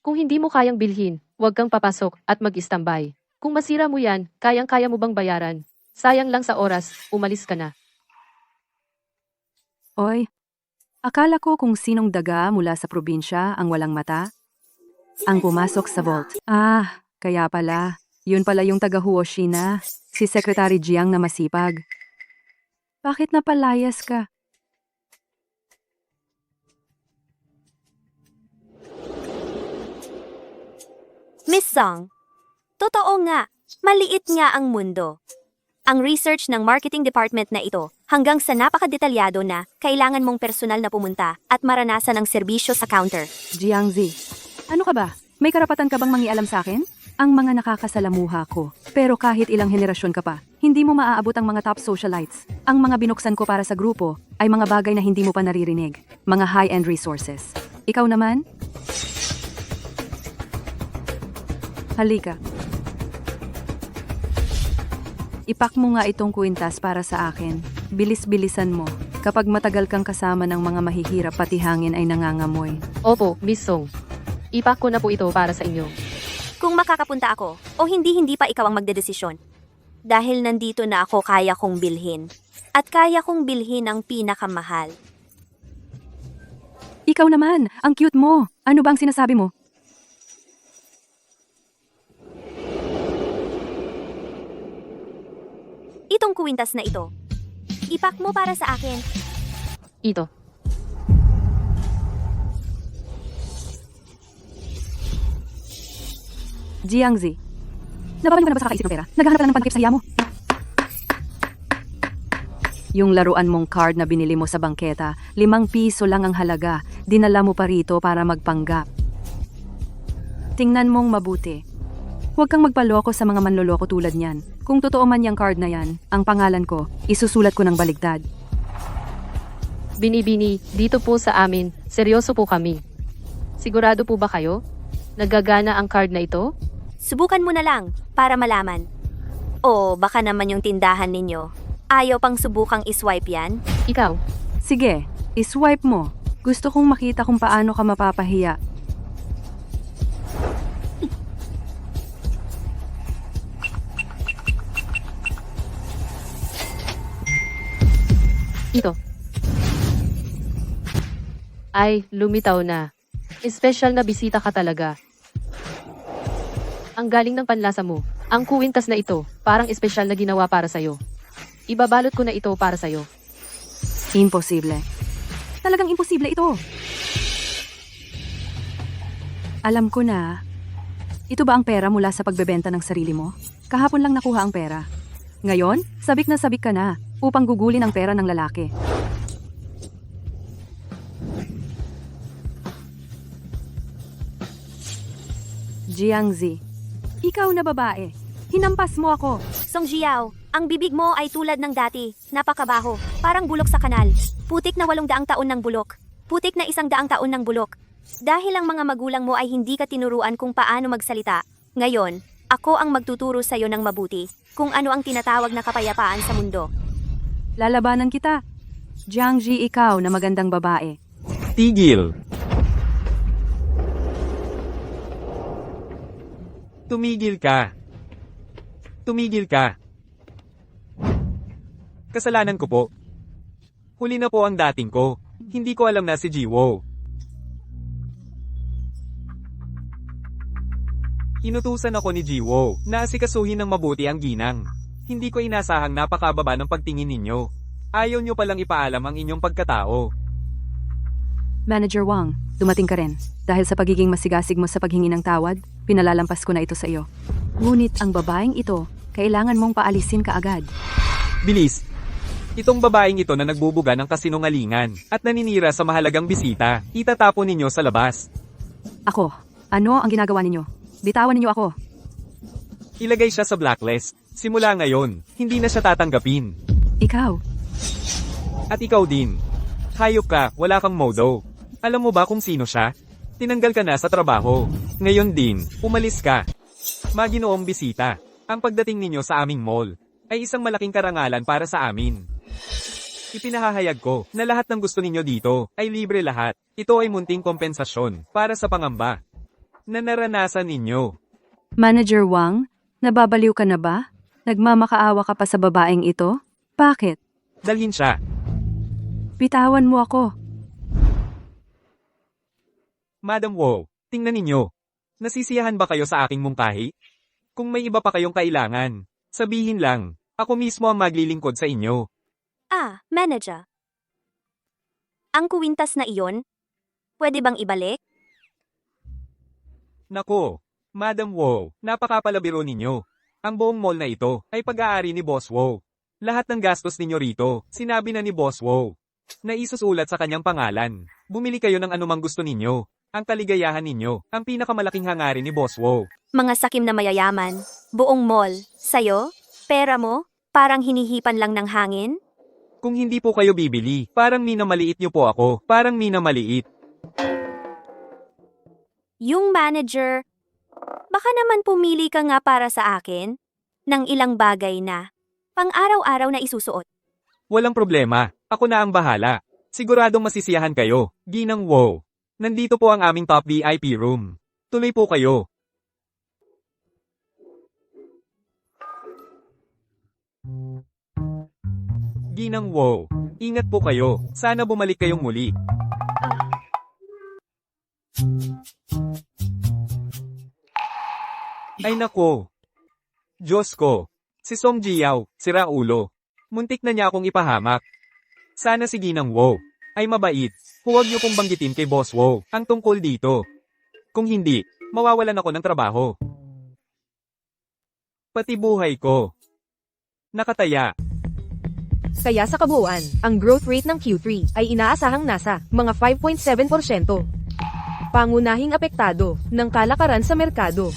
Kung hindi mo kayang bilhin, huwag kang papasok at mag-istambay. Kung masira mo yan, kayang-kaya mo bang bayaran? Sayang lang sa oras, umalis ka na. Oy, akala ko kung sinong daga mula sa probinsya ang walang mata ang pumasok sa vault. Ah, kaya pala. Yun pala yung taga-Huo Shina, si Secretary Jiang na masipag. Bakit napalayas ka? Miss Song, totoo nga, maliit nga ang mundo. Ang research ng marketing department na ito hanggang sa napakadetalyado na kailangan mong personal na pumunta at maranasan ang serbisyo sa counter. Jiangzi, ano ka ba? May karapatan ka bang mangialam sa akin? Ang mga nakakasalamuha ko. Pero kahit ilang henerasyon ka pa, hindi mo maaabot ang mga top socialites. Ang mga binuksan ko para sa grupo ay mga bagay na hindi mo pa naririnig. Mga high-end resources. Ikaw naman? Halika. Ipak mo nga itong kwintas para sa akin. Bilis-bilisan mo. Kapag matagal kang kasama ng mga mahihirap pati hangin ay nangangamoy. Opo, Miss Song. Ipak ko na po ito para sa inyo. Kung makakapunta ako o hindi pa ikaw ang magdedesisyon. Dahil nandito na ako kaya kong bilhin. At kaya kong bilhin ang pinakamahal. Ikaw naman, ang cute mo. Ano bang sinasabi mo? Itong kuwintas na ito. Ipak mo para sa akin. Ito. Jiangzi. Nababanyo ka na ba sa kakaisip ng pera? Naghahanap ka lang ng pangkip sa hiya mo. Yung laruan mong card na binili mo sa bangketa, 5 piso lang ang halaga. Dinala mo pa rito para magpanggap. Tingnan mong mabuti. Huwag kang magpaloko sa mga manloloko tulad niyan. Kung totoo man yung card na yan, ang pangalan ko, isusulat ko ng baligtad. Bini-bini, dito po sa amin, seryoso po kami. Sigurado po ba kayo? Nagagana ang card na ito? Subukan mo na lang, para malaman. O baka naman yung tindahan ninyo. Ayaw pang subukang iswipe yan? Ikaw, Sige, iswipe mo. Gusto kong makita kung paano ka mapapahiya. ito. Ay, lumitaw na. Espesyal na bisita ka talaga. Ang galing ng panlasa mo. Ang kuwintas na ito, parang espesyal na ginawa para sa'yo. Ibabalot ko na ito para sa'yo. Imposible. Talagang imposible ito. Alam ko na. Ito ba ang pera mula sa pagbebenta ng sarili mo? Kahapon lang nakuha ang pera. Ngayon, sabik na sabik ka na upang gugulin ang pera ng lalaki. Jiangzi, ikaw na babae. Hinampas mo ako. Song Jiao, ang bibig mo ay tulad ng dati. Napakabaho. Parang bulok sa kanal. Putik na 800 taon ng bulok. Putik na 100 taon ng bulok. Dahil ang mga magulang mo ay hindi ka tinuruan kung paano magsalita. Ngayon, ako ang magtuturo sa iyo ng mabuti kung ano ang tinatawag na kapayapaan sa mundo. Lalabanan kita. Jiangzi, ikaw na magandang babae. Tigil! Tumigil ka. Tumigil ka. Kasalanan ko po. Huli na po ang dating ko. Hindi ko alam na si Jiwo. Inutusan ako ni Jiwo na asikasuhin ng mabuti ang ginang. Hindi ko inasahang napakababa ng pagtingin ninyo. Ayaw nyo palang ipaalam ang inyong pagkatao. Manager Wang, dumating ka rin. Dahil sa pagiging masigasig mo sa paghingi ng tawad, pinalalampas ko na ito sa iyo. Ngunit ang babaeng ito, kailangan mong paalisin ka agad. Bilis! Itong babaeng ito na nagbubuga ng kasinungalingan at naninira sa mahalagang bisita, itatapon ninyo sa labas. Ako, ano ang ginagawa ninyo? Bitawan ninyo ako. Ilagay siya sa blacklist. Simula ngayon, hindi na siya tatanggapin. Ikaw, At ikaw din. Hayop ka, wala kang modo. Alam mo ba kung sino siya? Tinanggal ka na sa trabaho. Ngayon din, umalis ka. Maginoong bisita, ang pagdating ninyo sa aming mall ay isang malaking karangalan para sa amin. Ipinahahayag ko na lahat ng gusto ninyo dito ay libre lahat. Ito ay munting kompensasyon para sa pangamba na naranasan ninyo. Manager Wang, nababaliw ka na ba? Nagmamakaawa ka pa sa babaeng ito? Bakit? Dalhin siya. Bitawan mo ako. Madam Wu, tingnan ninyo. Nasisiyahan ba kayo sa aking mungkahi? Kung may iba pa kayong kailangan, sabihin lang. Ako mismo ang maglilingkod sa inyo. Ah, manager. Ang kuwintas na iyon, pwede bang ibalik? Nako, Madam Wu, napakapalabiro ninyo. Ang buong mall na ito ay pag-aari ni Boss Wu. Lahat ng gastos ninyo rito, sinabi na ni Boss Wu. Naisusulat sa kanyang pangalan. Bumili kayo ng anumang gusto ninyo. Ang kaligayahan ninyo, ang pinakamalaking hangarin ni Boss Wu. Mga sakim na mayayaman, buong mall, sayo, pera mo, parang hinihipan lang ng hangin? Kung hindi po kayo bibili, parang minamaliit niyo po ako. Parang minamaliit. Yung manager, baka naman pumili ka nga para sa akin ng ilang bagay na pang-araw-araw na isusuot. Walang problema. Ako na ang bahala. Siguradong masisiyahan kayo. Ginang Wu. Nandito po ang aming top VIP room. Tuloy po kayo. Ginang Wu. Ingat po kayo. Sana bumalik kayong muli. Ay nako. Diyos ko. Si Song Jiao, sira ulo. Muntik na niya akong ipahamak. Sana si Ginang Wu ay mabait. Huwag niyo pong banggitin kay Boss Wu ang tungkol dito. Kung hindi, mawawalan ako ng trabaho. Pati buhay ko. Nakataya. Kaya sa kabuuan, ang growth rate ng Q3 ay inaasahang nasa mga 5.7%. Pangunahing apektado ng kalakaran sa merkado.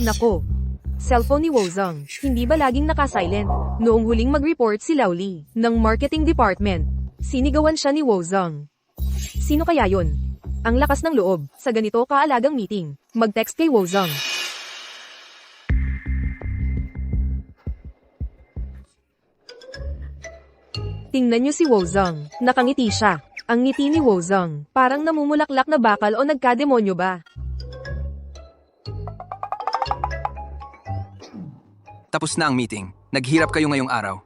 Nako, cellphone ni Wozong, hindi ba laging naka-silent? Noong huling mag-report si Lao Li ng marketing department, sinigawan siya ni Wozong. Sino kaya yun? Ang lakas ng loob, sa ganito kaalagang meeting. Mag-text kay Wozong. Tingnan niyo si Wozong, nakangiti siya. Ang ngiti ni Wozong, parang namumulaklak na bakal o nagkademonyo ba? Tapos na ang meeting. Naghirap kayo ngayong araw.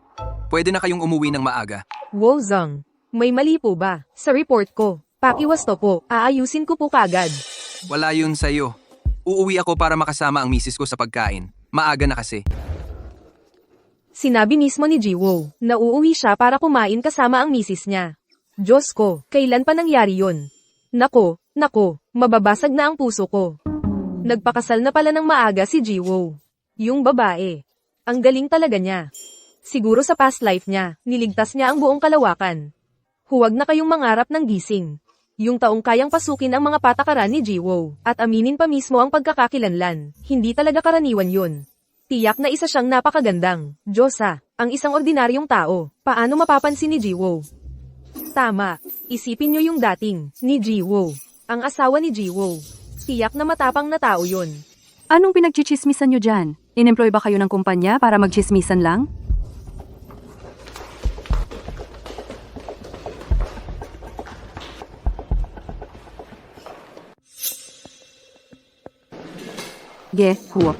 Pwede na kayong umuwi ng maaga. Wozong, may mali po ba? Sa report ko, pakiwasto po, aayusin ko po kagad. Wala yun sa'yo. Uuwi ako para makasama ang misis ko sa pagkain. Maaga na kasi. Sinabi mismo ni Jiwo, na uuwi siya para kumain kasama ang misis niya. Diyos ko, kailan pa nangyari yun? Nako, mababasag na ang puso ko. Nagpakasal na pala ng maaga si Jiwo. Yung babae. Ang galing talaga niya. Siguro sa past life niya, niligtas niya ang buong kalawakan. Huwag na kayong mangarap ng gising. Yung taong kayang pasukin ang mga patakaran ni Jiwo, at aminin pa mismo ang pagkakakilanlan, hindi talaga karaniwan yun. Tiyak na isa siyang napakagandang, Diyosa, ang isang ordinaryong tao. Paano mapapansin ni Jiwo? Tama, isipin niyo yung dating, ni Jiwo. Ang asawa ni Jiwo. Tiyak na matapang na tao yun. Anong pinagchichismisan nyo dyan? Inemploy ba kayo ng kumpanya para magchismisan lang? Huo.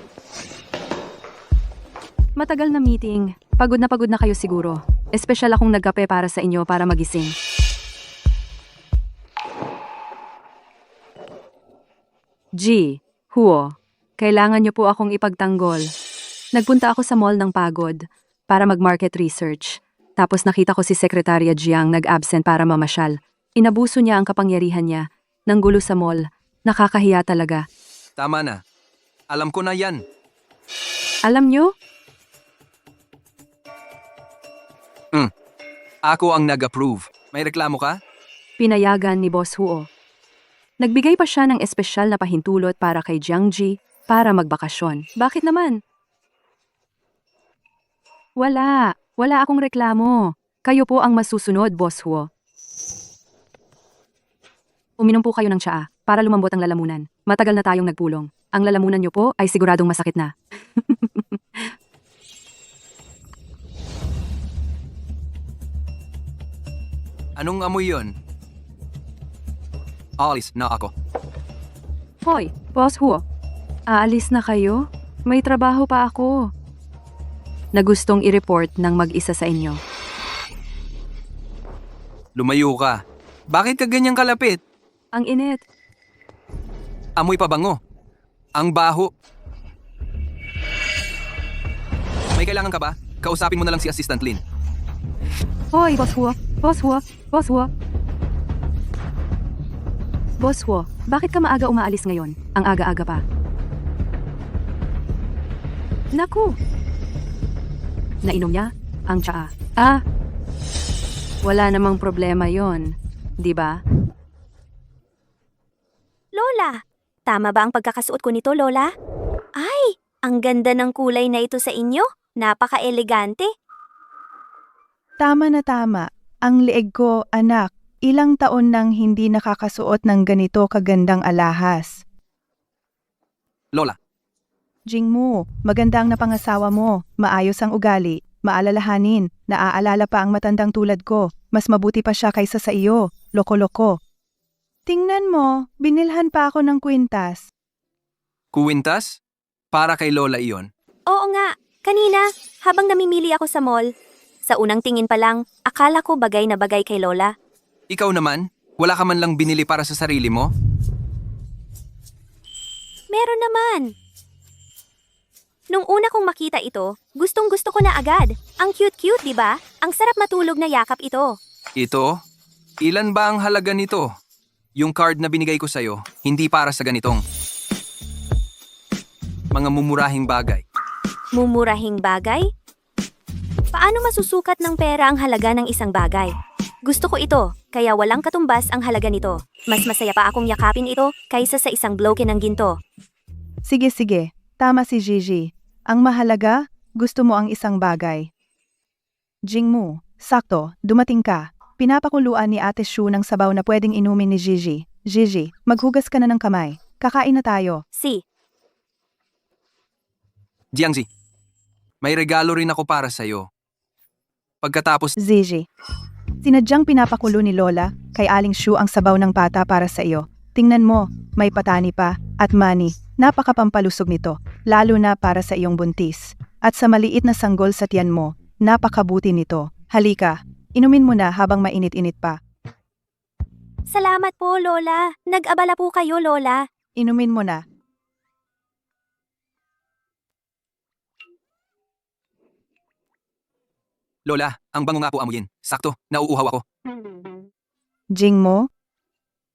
Matagal na meeting. Pagod na kayo siguro. Espesyal akong nagkape para sa inyo para magising. Huo. Kailangan niyo po akong ipagtanggol. Nagpunta ako sa mall ng pagod para mag-market research. Tapos nakita ko si Sekretarya Jiang nag-absent para mamasyal. Inabuso niya ang kapangyarihan niya. Nanggulo sa mall. Nakakahiya talaga. Tama na. Alam ko na yan. Alam niyo? Ako ang nag-approve. May reklamo ka? Pinayagan ni Boss Huo. Nagbigay pa siya ng espesyal na pahintulot para kay Jiangji para magbakasyon. Bakit naman? Wala akong reklamo. Kayo po ang masusunod, Boss Huo. Uminom po kayo ng tsaa para lumambot ang lalamunan. Matagal na tayong nagpulong. Ang lalamunan niyo po ay siguradong masakit na. Anong amoy yon? Alis na ako. Hoy, Boss Huo. Aalis na kayo? May trabaho pa ako. Na gustong i-report ng mag-isa sa inyo. Lumayo ka. Bakit ka ganyang kalapit? Ang init. Amoy pabango. Ang baho. May kailangan ka ba? Kausapin mo na lang si Assistant Lin. Hoy, Boss Huo. Boss Huo. Boss Huo. Boss Huo, bakit ka maaga umaalis ngayon? Ang aga-aga pa. Naku! Nainom niya ang tsaa. Wala namang problema yon, di ba? Lola, tama ba ang pagkakasuot ko nito, Lola? Ay, ang ganda ng kulay na ito sa inyo. Napaka-elegante. Tama na tama. Ang leeg ko, anak. Ilang taon nang hindi nakakasuot ng ganito kagandang alahas. Lola, Jingmu, maganda ang napangasawa mo. Maayos ang ugali. Maalalahanin. Naaalala pa ang matandang tulad ko. Mas mabuti pa siya kaysa sa iyo. Loko-loko. Tingnan mo, binilhan pa ako ng kwintas. kuwintas? Para kay Lola iyon. Oo nga, kanina, habang namimili ako sa mall, sa unang tingin pa lang, akala ko bagay na bagay kay Lola. Ikaw naman? Wala ka man lang binili para sa sarili mo? Meron naman. Nung una kong makita ito, gustong-gusto ko na agad. Ang cute-cute, di ba? Ang sarap matulog na yakap ito. Ito? Ilan ba ang halaga nito? Yung card na binigay ko sa'yo, hindi para sa ganitong mga mumurahing bagay. Mumurahing bagay? Paano masusukat ng pera ang halaga ng isang bagay? Gusto ko ito, kaya walang katumbas ang halaga nito. Mas masaya pa akong yakapin ito kaysa sa isang bloke ng ginto. Sige. Tama si Gigi. Ang mahalaga, gusto mo ang isang bagay. Jingmu, sakto, dumating ka. Pinapakuluan ni Ate Shu ng sabaw na pwedeng inumin ni Gigi. Gigi, maghugas ka na ng kamay. Kakain na tayo. Si. Jiangzi, may regalo rin ako para sa'yo. Pagkatapos, Gigi. Sinadyang pinapakulo ni Lola kay Aling Shu ang sabaw ng pata para sa iyo. Tingnan mo, may patani pa at mani. Napakapampalusog nito, lalo na para sa iyong buntis. At sa maliit na sanggol sa tiyan mo, napakabuti nito. Halika, inumin mo na habang mainit-init pa. Salamat po, Lola. Nag-abala po kayo, Lola. Inumin mo na. Lola, ang bango nga po amuyin. Sakto, nauuhaw ako. Jing mo?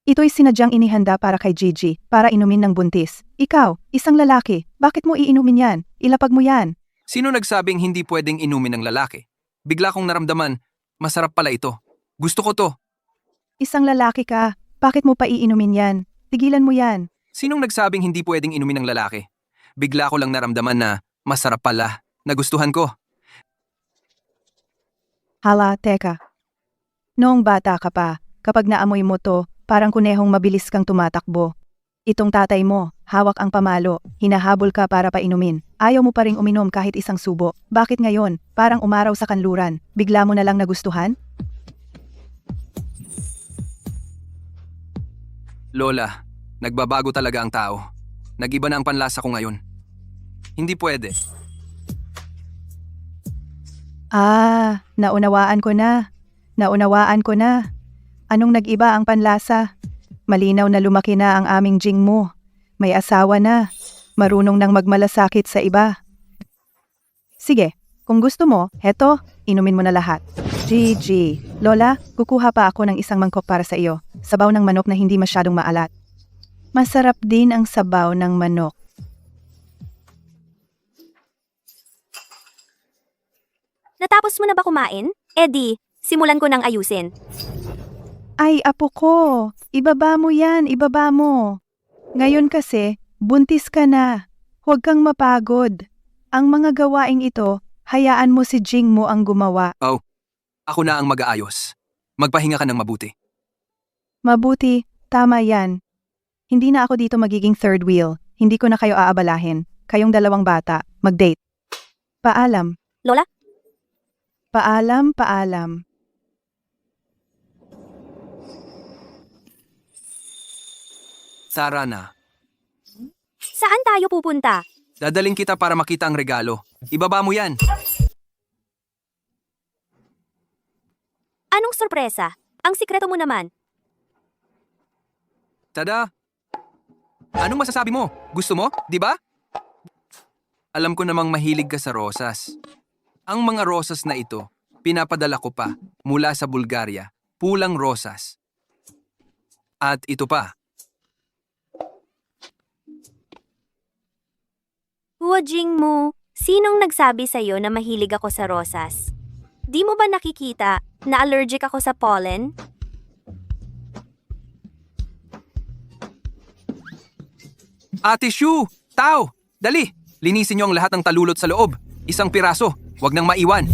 Ito'y sinadyang inihanda para kay Gigi, para inumin ng buntis. Ikaw, isang lalaki, bakit mo iinumin yan? Ilapag mo yan. Sino nagsabing hindi pwedeng inumin ng lalaki? Bigla kong naramdaman, masarap pala ito. Gusto ko to. Isang lalaki ka, bakit mo pa iinumin yan? Tigilan mo yan. Sinong nagsabing hindi pwedeng inumin ng lalaki? Bigla ko lang naramdaman na masarap pala. Nagustuhan ko. Hala, teka. Noong bata ka pa, kapag naamoy mo to, parang kunehong mabilis kang tumatakbo. Itong tatay mo, hawak ang pamalo, hinahabol ka para painumin. Ayaw mo pa ring uminom kahit isang subo. Bakit ngayon, parang umaraw sa kanluran, bigla mo na lang nagustuhan? Lola, nagbabago talaga ang tao. Nag-iba na ang panlasa ko ngayon. Hindi pwede. Naunawaan ko na. Naunawaan ko na. Anong nag-iba ang panlasa? Malinaw na lumaki na ang aming Jing mo. May asawa na. Marunong nang magmalasakit sa iba. Sige, kung gusto mo, heto, inumin mo na lahat. Gigi, Lola, kukuha pa ako ng isang mangkok para sa iyo. Sabaw ng manok na hindi masyadong maalat. Masarap din ang sabaw ng manok. Natapos mo na ba kumain? Eddie, simulan ko nang ayusin. Ay, apo ko, ibaba mo yan, ibaba mo. Ngayon kasi, buntis ka na. Huwag kang mapagod. Ang mga gawaing ito, hayaan mo si Jing mo ang gumawa. Ako na ang mag-aayos. Magpahinga ka ng mabuti. Mabuti, tama yan. Hindi na ako dito magiging third wheel. Hindi ko na kayo aabalahin. Kayong dalawang bata, mag-date. Paalam. Lola? Paalam, paalam. Tara na. Saan tayo pupunta? Dadaling kita para makita ang regalo. Ibaba mo yan. Anong sorpresa? Ang sikreto mo naman. Tada! Anong masasabi mo? Gusto mo? Di ba? Alam ko namang mahilig ka sa rosas. Ang mga rosas na ito, pinapadala ko pa mula sa Bulgaria. Pulang rosas. At ito pa. Jing mo, sinong nagsabi sa'yo na mahilig ako sa rosas? Di mo ba nakikita na allergic ako sa pollen? Ate Shu! Tao! Dali! Linisin niyo ang lahat ng talulot sa loob. Isang piraso. Huwag nang maiwan.